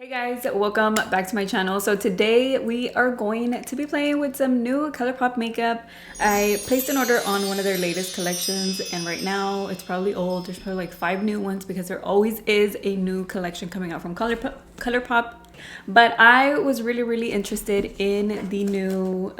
Hey guys, welcome back to my channel. So today we are going to be playing with some new Colourpop makeup. I placed an order on one of their latest collections and right now it's probably old. There's probably like 5 new ones because there always is a new collection coming out from Colourpop. But I was really interested in the new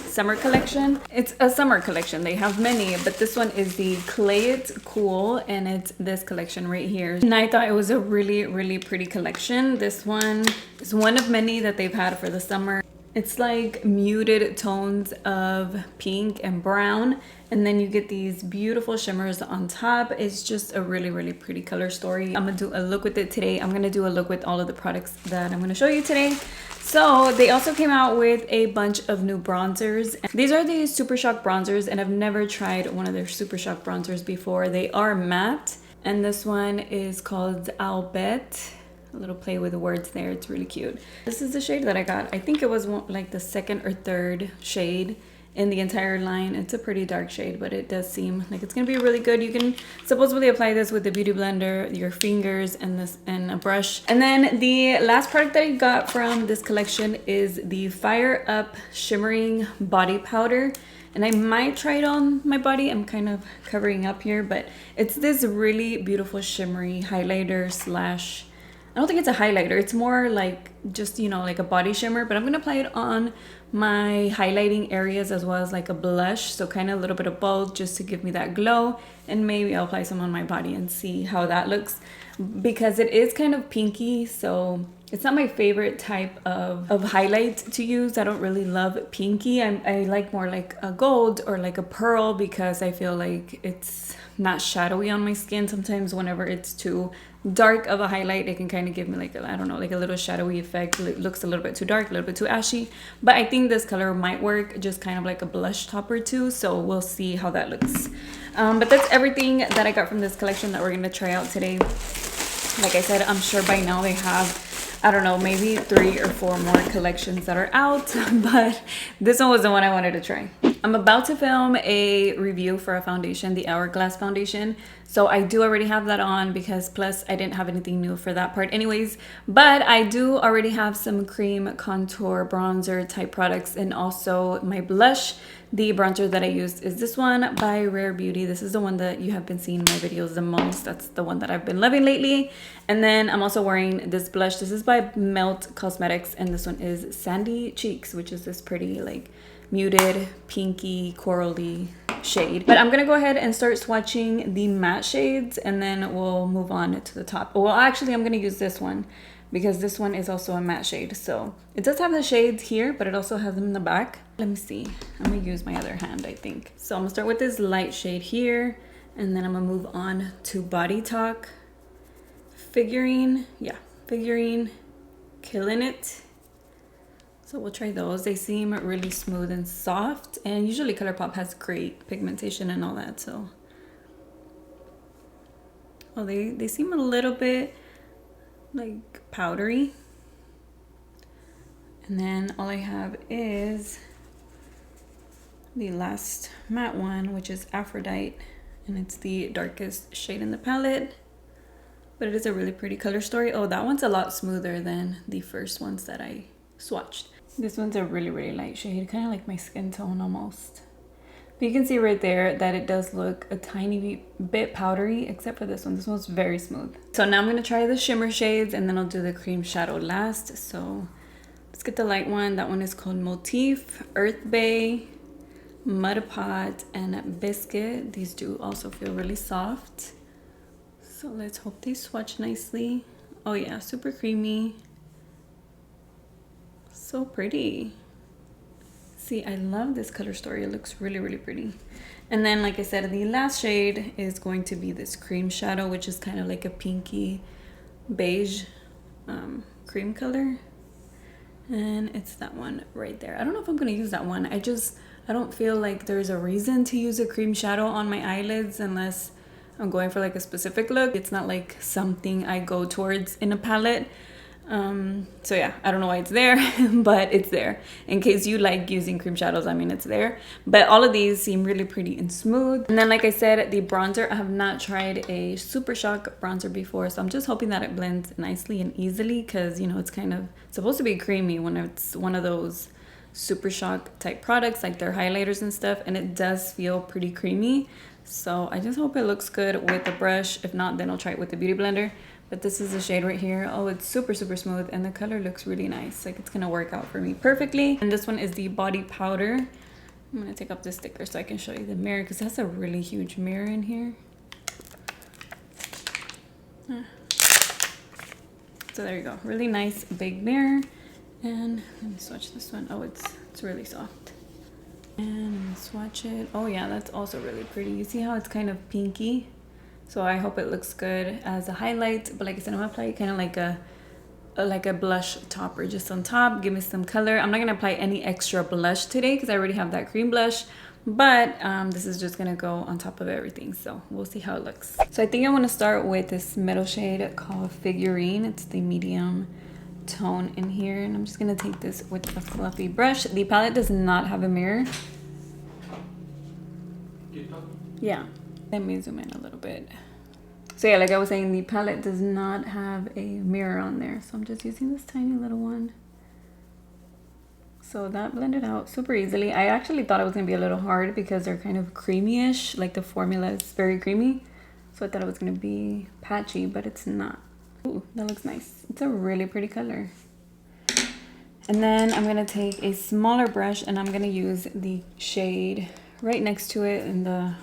summer collection. It's a summer collection. They have many, but this one is the Clay It Cool and it's this collection right here. And I thought it was a really pretty collection. This one is one of many that they've had for the summer. It's like muted tones of pink and brown, and then you get these beautiful shimmers on top. It's just a really pretty color story. I'm gonna do a look with it today. I'm gonna do a look with all of the products that I'm gonna show you today. So they also came out with a bunch of new bronzers. These are the Super Shock bronzers, and I've never tried one of their Super Shock bronzers before. They are matte, and this one is called I'll Bet. A little play with the words there. It's really cute. This is the shade that I got. I think it was like the second or third shade in the entire line. It's a pretty dark shade, but it does seem like it's gonna be really good. You can supposedly apply this with the beauty blender, your fingers, and a brush. And then the last product that I got from this collection is the Fire Up Shimmering Body Powder. And I might try it on my body. I'm kind of covering up here, but it's this really beautiful shimmery highlighter slash, I don't think it's a highlighter. It's more like just, you know, like a body shimmer, but I'm going to apply it on my highlighting areas as well as like a blush. So kind of a little bit of both just to give me that glow. And maybe I'll apply some on my body and see how that looks, because it is kind of pinky. So it's not my favorite type of highlight to use. I don't really love pinky. I like more like a gold or like a pearl because I feel like it's not shadowy on my skin. Sometimes whenever it's too dark of a highlight, it can kind of give me like I don't know, like a little shadowy effect. It looks a little bit too dark, a little bit too ashy, but I think this color might work just kind of like a blush topper too, so we'll see how that looks. But that's everything that I got from this collection that we're gonna try out today. Like I said, I'm sure by now they have, I don't know, maybe 3 or 4 more collections that are out, but this one was the one I wanted to try. I'm about to film a review for a foundation, the Hourglass foundation. So I do already have that on because plus I didn't have anything new for that part anyways. But I do already have some cream contour bronzer type products, and also my blush. The bronzer that I used is this one by Rare Beauty. This is the one that you have been seeing in my videos the most. That's the one that I've been loving lately. And then I'm also wearing this blush. This is by Melt Cosmetics, and this one is Sandy Cheeks, which is this pretty like muted pinky corally shade. But I'm gonna go ahead and start swatching the matte shades, and then we'll move on to the top. Well, actually I'm gonna use this one because this one is also a matte shade. So it does have the shades here, but it also has them in the back. Let me see, I'm gonna use my other hand, I think. So I'm gonna start with this light shade here, and then I'm gonna move on to Body Talk, Figurine, yeah, Figurine, Killing It. So we'll try those. They seem really smooth and soft, and usually Colourpop has great pigmentation and all that. So, oh, they seem a little bit like powdery. And then all I have is the last matte one, which is Aphrodite, and it's the darkest shade in the palette. But it is a really pretty color story. Oh, that one's a lot smoother than the first ones that I swatched. This one's a really light shade, kind of like my skin tone almost. But you can see right there that it does look a tiny bit powdery, except for this one. This one's very smooth. So now I'm going to try the shimmer shades, and then I'll do the cream shadow last. So let's get the light one. That one is called Motif, Earth Bay, Mud Pot, and Biscuit. These do also feel really soft. So let's hope they swatch nicely. Oh yeah, super creamy. So pretty. See, I love this color story. It looks really pretty. And then, like I said, the last shade is going to be this cream shadow, which is kind of like a pinky beige cream color. And it's that one right there. I don't know if I'm going to use that one. I don't feel like there's a reason to use a cream shadow on my eyelids unless I'm going for like a specific look. It's not like something I go towards in a palette. So yeah, I don't know why it's there, but it's there. In case you like using cream shadows, I mean, it's there. But all of these seem really pretty and smooth. And then, like I said, the bronzer, I have not tried a Super Shock bronzer before, so I'm just hoping that it blends nicely and easily, because, you know, it's kind of supposed to be creamy when it's one of those Super Shock type products, like their highlighters and stuff, and it does feel pretty creamy. So I just hope it looks good with the brush. If not, then I'll try it with the Beauty Blender. But this is the shade right here. Oh, it's super, super smooth, and the color looks really nice. Like, it's gonna work out for me perfectly. And this one is the Body Powder. I'm gonna take off this sticker so I can show you the mirror, because that's a really huge mirror in here. So there you go, really nice big mirror. And let me swatch this one. Oh, it's really soft. And swatch it. Oh yeah, that's also really pretty. You see how it's kind of pinky? So I hope it looks good as a highlight. But like I said, I'm gonna apply kind of like a blush topper just on top. Give me some color. I'm not gonna apply any extra blush today because I already have that cream blush. But this is just gonna go on top of everything. So we'll see how it looks. So I think I want to start with this middle shade called Figurine. It's the medium tone in here, and I'm just gonna take this with a fluffy brush. The palette does not have a mirror. Yeah, let me zoom in a little bit. So yeah, like I was saying, the palette does not have a mirror on there, so I'm just using this tiny little one. So that blended out super easily. I actually thought it was gonna be a little hard because they're kind of creamy-ish, like the formula is very creamy, so I thought it was gonna be patchy, but it's not. Ooh, that looks nice. It's a really pretty color. And then I'm gonna take a smaller brush and I'm gonna use the shade right next to it in the,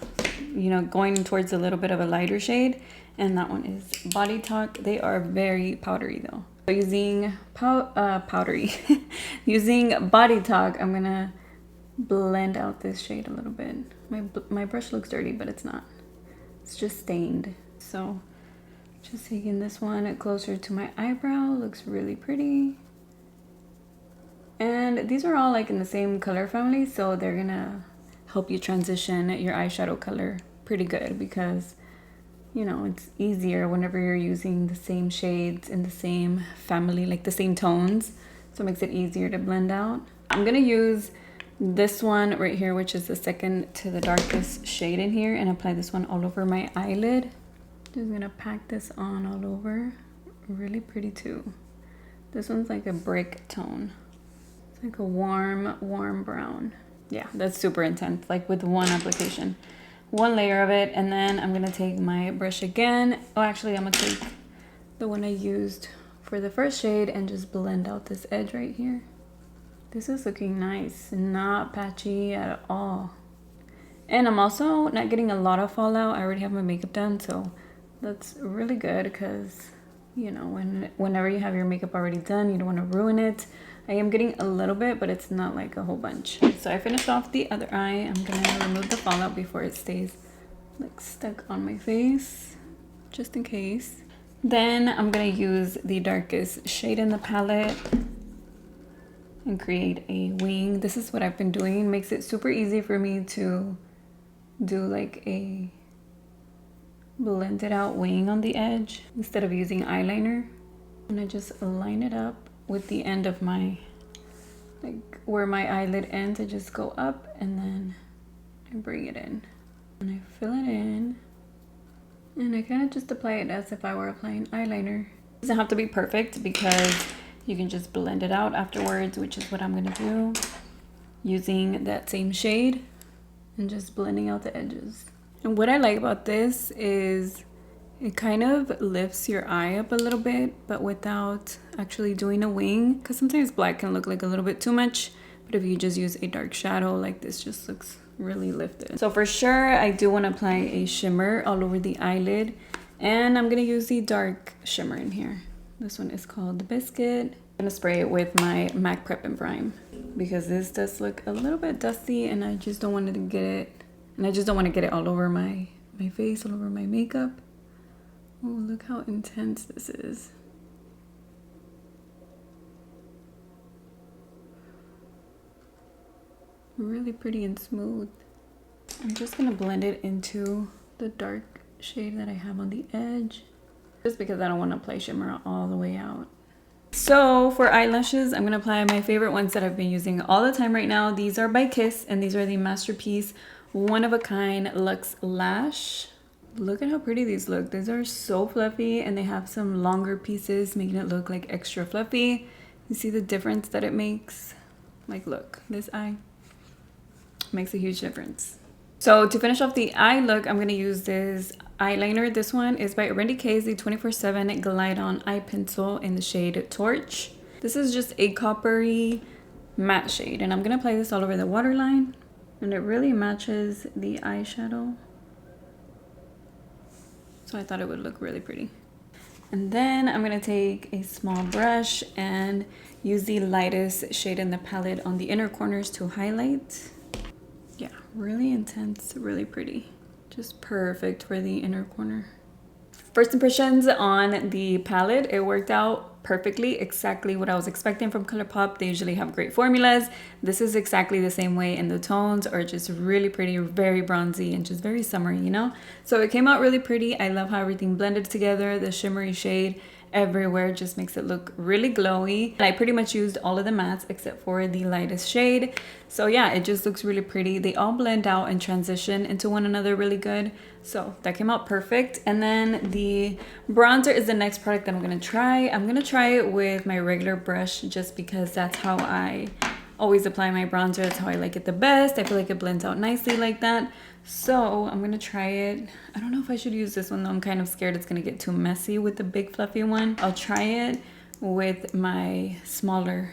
you know, going towards a little bit of a lighter shade. And that one is Body Talk. They are very powdery though. So using powdery, using Body Talk, I'm gonna blend out this shade a little bit. My brush looks dirty, but it's not. It's just stained. So just taking this one closer to my eyebrow, looks really pretty. And these are all like in the same color family, so they're gonna help you transition your eyeshadow color pretty good, because, you know, it's easier whenever you're using the same shades in the same family, like the same tones, so it makes it easier to blend out. I'm gonna use this one right here, which is the second to the darkest shade in here, and apply this one all over my eyelid. Just gonna pack this on all over. Really pretty too. This one's like a brick tone. It's like a warm brown. Yeah, that's super intense, like with one application. One layer of it, and then I'm gonna take my brush again. Oh, actually, I'm gonna take the one I used for the first shade and just blend out this edge right here. This is looking nice, not patchy at all. And I'm also not getting a lot of fallout. I already have my makeup done, so that's really good, because, you know, whenever you have your makeup already done, you don't want to ruin it. I am getting a little bit, but it's not like a whole bunch. So I finished off the other eye. I'm gonna remove the fallout before it stays like stuck on my face, just in case. Then I'm gonna use the darkest shade in the palette and create a wing. This is what I've been doing. It makes it super easy for me to do like a blended out wing on the edge instead of using eyeliner. And I just line it up with the end of my, like where my eyelid ends. I just go up and then I bring it in and I fill it in, and I kind of just apply it as if I were applying eyeliner. It doesn't have to be perfect, because you can just blend it out afterwards, which is what I'm gonna do, using that same shade and just blending out the edges. And what I like about this is it kind of lifts your eye up a little bit, but without actually doing a wing, because sometimes black can look like a little bit too much, but if you just use a dark shadow like this, just looks really lifted. So for sure, I do want to apply a shimmer all over the eyelid, and I'm gonna use the dark shimmer in here. This one is called Biscuit. I'm gonna spray it with my MAC Prep and Prime, because this does look a little bit dusty, and I just don't want to get it, all over my face, all over my makeup. Oh, look how intense this is. Really pretty and smooth. I'm just gonna blend it into the dark shade that I have on the edge, just because I don't want to apply shimmer all the way out. So for eyelashes, I'm gonna apply my favorite ones that I've been using all the time right now. These are by Kiss, and these are the Masterpiece One of a Kind Luxe Lash. Look at how pretty these look. These are so fluffy, and they have some longer pieces making it look like extra fluffy. You see the difference that it makes? Like, look, this eye makes a huge difference. So to finish off the eye look, I'm gonna use this eyeliner. This one is by Urban Decay's the 24/7 Glide On Eye Pencil in the shade Torch. This is just a coppery matte shade, and I'm gonna apply this all over the waterline, and it really matches the eyeshadow. So I thought it would look really pretty. And then I'm gonna take a small brush and use the lightest shade in the palette on the inner corners to highlight. Yeah, really intense, really pretty. Just perfect for the inner corner. First impressions on the palette, it worked out perfectly, exactly what I was expecting from Colourpop. They usually have great formulas. This is exactly the same way, and the tones are just really pretty, very bronzy, and just very summery, you know? So it came out really pretty. I love how everything blended together. The shimmery shade everywhere just makes it look really glowy. And I pretty much used all of the mattes except for the lightest shade. So yeah, it just looks really pretty. They all blend out and transition into one another really good. So that came out perfect. And then the bronzer is the next product that I'm gonna try. I'm gonna try it with my regular brush just because that's how I always apply my bronzer. That's how I like it the best. I feel like it blends out nicely like that. So I'm gonna try it. I don't know if I should use this one though. I'm kind of scared it's gonna get too messy with the big fluffy one. I'll try it with my smaller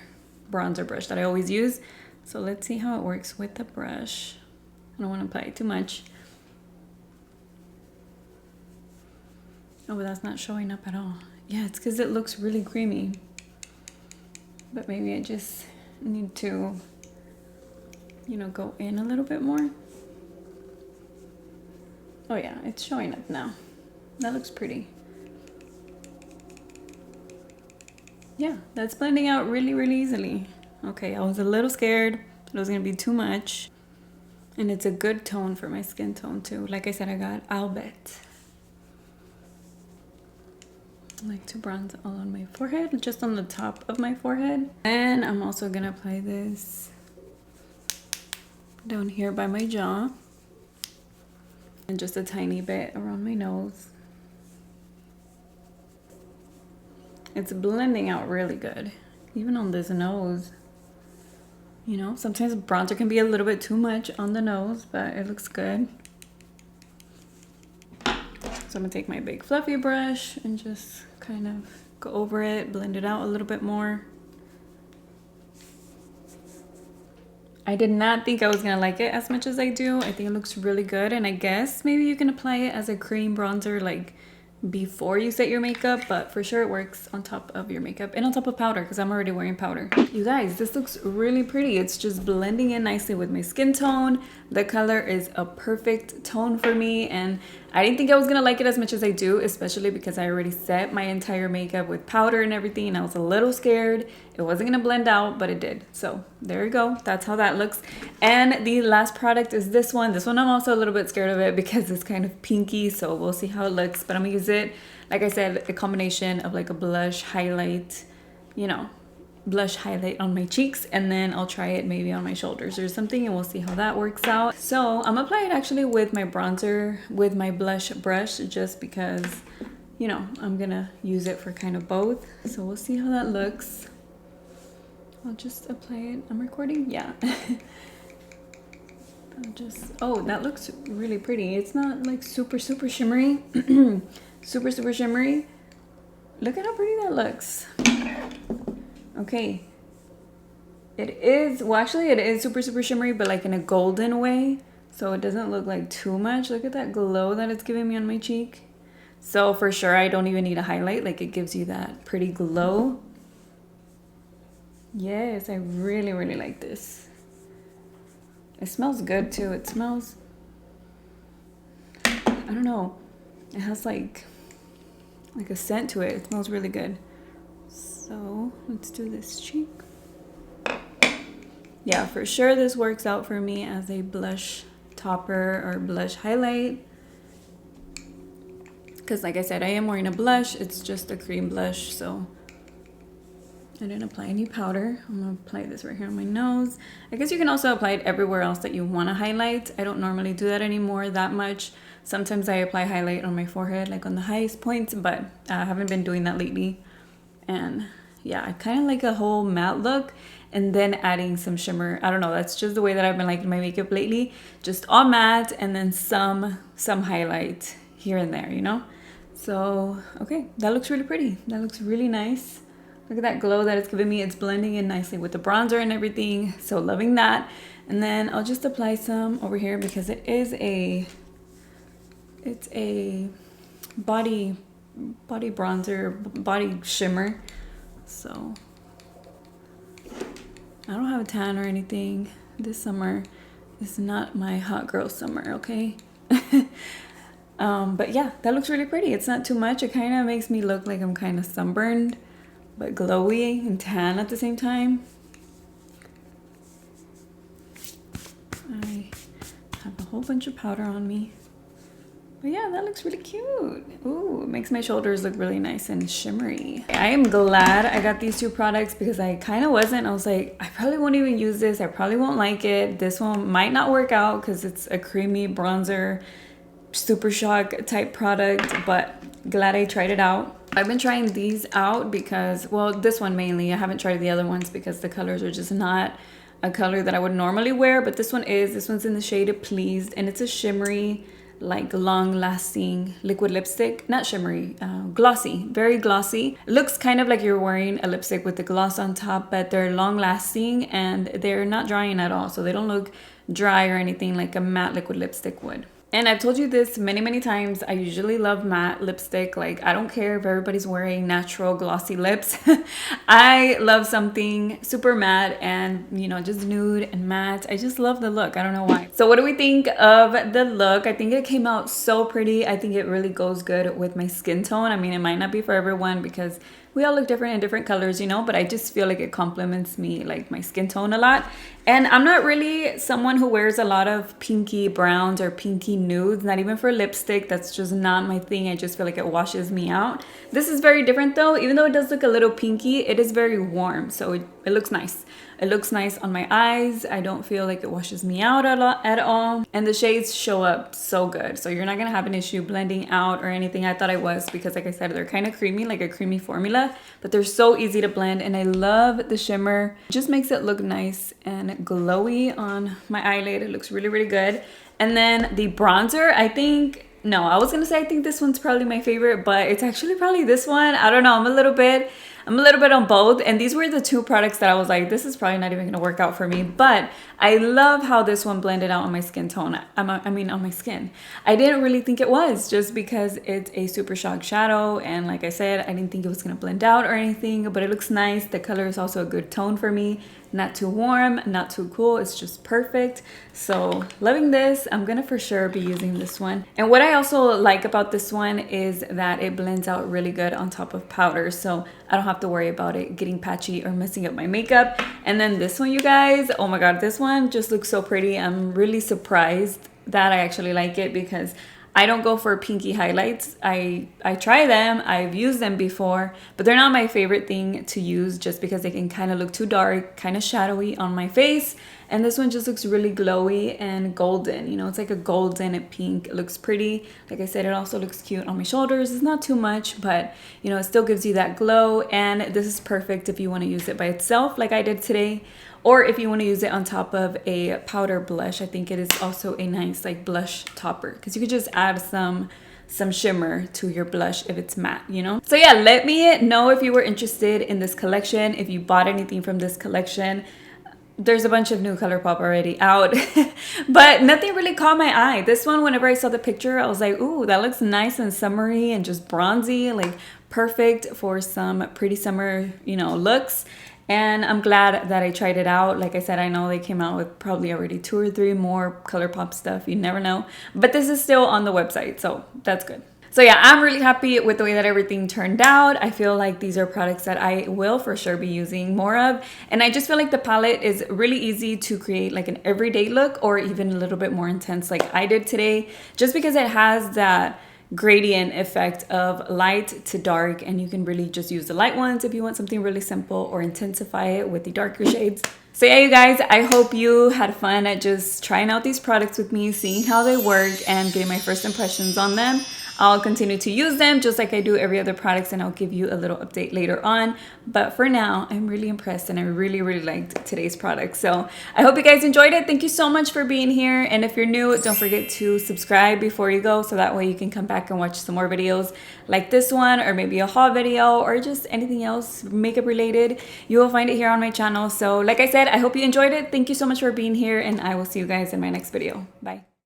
bronzer brush that I always use. So let's see how it works with the brush. I don't wanna apply it too much. Oh, but that's not showing up at all. Yeah, it's because it looks really creamy. But maybe I just need to, you know, go in a little bit more. Oh yeah, it's showing up now. That looks pretty. Yeah, that's blending out really, really easily. Okay, I was a little scared that it was gonna be too much. And it's a good tone for my skin tone too. Like I said, I got Albet. I like to bronze all on my forehead, just on the top of my forehead. And I'm also gonna apply this down here by my jaw. And just a tiny bit around my nose. It's blending out really good, even on this nose. You know, sometimes bronzer can be a little bit too much on the nose, but it looks good. So I'm gonna take my big fluffy brush and just kind of go over it, blend it out a little bit more. I did not think I was gonna like it as much as I do. I think it looks really good, and I guess maybe you can apply it as a cream bronzer like before you set your makeup, but for sure it works on top of your makeup and on top of powder because I'm already wearing powder. You guys, this looks really pretty. It's just blending in nicely with my skin tone. The color is a perfect tone for me, and I didn't think I was gonna like it as much as I do, especially because I already set my entire makeup with powder and everything, and I was a little scared it wasn't gonna blend out, but it did. So there you go, that's how that looks. And the last product is this one. This one I'm also a little bit scared of it because it's kind of pinky, so we'll see how it looks, but I'm gonna use it, like I said, a combination of like a blush highlight, you know, blush highlight on my cheeks, and then I'll try it maybe on my shoulders or something, and we'll see how that works out. So I'm gonna apply it actually with my bronzer with my blush brush just because, you know, I'm gonna use it for kind of both. So we'll see how that looks. I'll just apply it. I'm recording? Yeah. I'll just, oh, that looks really pretty. It's not like super shimmery. super shimmery. Look at how pretty that looks. Okay, it is, well actually it is super shimmery, but like in a golden way, so it doesn't look like too much. Look at that glow that it's giving me on my cheek. So for sure I don't even need a highlight, like it gives you that pretty glow. Yes, I really like this. It smells good too. It smells, I don't know, it has like a scent to it. It smells really good. So let's do this cheek. Yeah, for sure this works out for me as a blush topper or blush highlight. Because like I said, I am wearing a blush. It's just a cream blush, so I didn't apply any powder. I'm gonna apply this right here on my nose. I guess you can also apply it everywhere else that you wanna highlight. I don't normally do that anymore that much. Sometimes I apply highlight on my forehead, like on the highest points, but I haven't been doing that lately. And yeah, I kind of like a whole matte look and then adding some shimmer. I don't know, that's just the way that I've been liking my makeup lately. Just all matte and then some highlight here and there, you know? So, okay, that looks really pretty. That looks really nice. Look at that glow that it's giving me. It's blending in nicely with the bronzer and everything. So loving that. And then I'll just apply some over here because it's a body bronzer, body shimmer. So I don't have a tan or anything this summer. It's not my hot girl summer, okay? But yeah, that looks really pretty. It's not too much. It kind of makes me look like I'm kind of sunburned, but glowy and tan at the same time. I have a whole bunch of powder on me. But yeah, that looks really cute. Ooh, it makes my shoulders look really nice and shimmery. I am glad I got these two products because I kind of wasn't. I was like, I probably won't even use this. I probably won't like it. This one might not work out because it's a creamy bronzer, super shock type product, but glad I tried it out. I've been trying these out because, well, this one mainly. I haven't tried the other ones because the colors are just not a color that I would normally wear, but this one is. This one's in the shade Pleased, and it's a shimmery, like long-lasting liquid lipstick. Not shimmery, glossy, very glossy. It looks kind of like you're wearing a lipstick with the gloss on top, but they're long-lasting and they're not drying at all, so they don't look dry or anything like a matte liquid lipstick would. And I've told you this many times, I usually love matte lipstick. Like, I don't care if everybody's wearing natural glossy lips. I love something super matte and, you know, just nude and matte. I just love the look. I don't know why. So what do we think of the look? I think it came out so pretty. I think it really goes good with my skin tone. I mean, it might not be for everyone because we all look different in different colors, you know, but I just feel like it complements me, like my skin tone a lot. And I'm not really someone who wears a lot of pinky browns or pinky nudes, not even for lipstick. That's just not my thing. I just feel like it washes me out. This is very different though. Even though it does look a little pinky, it is very warm. So it looks nice. It looks nice on my eyes. I don't feel like it washes me out at all. And the shades show up so good. So you're not gonna have an issue blending out or anything. I thought I was because, like I said, they're kind of creamy, like a creamy formula, but they're so easy to blend. And I love the shimmer. It just makes it look nice and glowy on my eyelid. It looks really good. And then the bronzer, I think this one's probably my favorite, but it's actually probably this one. I don't know. I'm a little bit on both, and these were the two products that I was like, this is probably not even gonna work out for me, but I love how this one blended out on my skin tone. On my skin. I didn't really think it was, just because it's a super shock shadow, and like I said, I didn't think it was gonna blend out or anything, but it looks nice. The color is also a good tone for me. Not too warm, not too cool. It's just perfect. So loving this. I'm gonna for sure be using this one. And what I also like about this one is that it blends out really good on top of powder. So I don't have to worry about it getting patchy or messing up my makeup. And then this one, you guys, oh my God, this one just looks so pretty. I'm really surprised that I actually like it because I don't go for pinky highlights. I try them, I've used them before, but they're not my favorite thing to use just because they can kind of look too dark, kind of shadowy on my face. And this one just looks really glowy and golden. You know, it's like a golden pink. It looks pretty. Like I said, it also looks cute on my shoulders. It's not too much, but you know, it still gives you that glow. And this is perfect if you want to use it by itself like I did today, or if you want to use it on top of a powder blush. I think it is also a nice like blush topper because you could just add some shimmer to your blush if it's matte, you know? So yeah, let me know if you were interested in this collection, if you bought anything from this collection. There's a bunch of new Colourpop already out, but nothing really caught my eye. This one, whenever I saw the picture, I was like, ooh, that looks nice and summery and just bronzy, like perfect for some pretty summer, you know, looks. And I'm glad that I tried it out. Like I said, I know they came out with probably already 2 or 3 more Colourpop stuff. You never know. But this is still on the website, so that's good. So yeah, I'm really happy with the way that everything turned out. I feel like these are products that I will for sure be using more of. And I just feel like the palette is really easy to create like an everyday look or even a little bit more intense like I did today. Just because it has that gradient effect of light to dark, and you can really just use the light ones if you want something really simple, or intensify it with the darker shades. So yeah, you guys, I hope you had fun at just trying out these products with me, seeing how they work, and getting my first impressions on them. I'll continue to use them just like I do every other products, and I'll give you a little update later on. But for now, I'm really impressed, and I really liked today's product. So I hope you guys enjoyed it. Thank you so much for being here. And if you're new, don't forget to subscribe before you go, so that way you can come back and watch some more videos like this one, or maybe a haul video, or just anything else makeup related. You will find it here on my channel. So like I said, I hope you enjoyed it. Thank you so much for being here, and I will see you guys in my next video. Bye.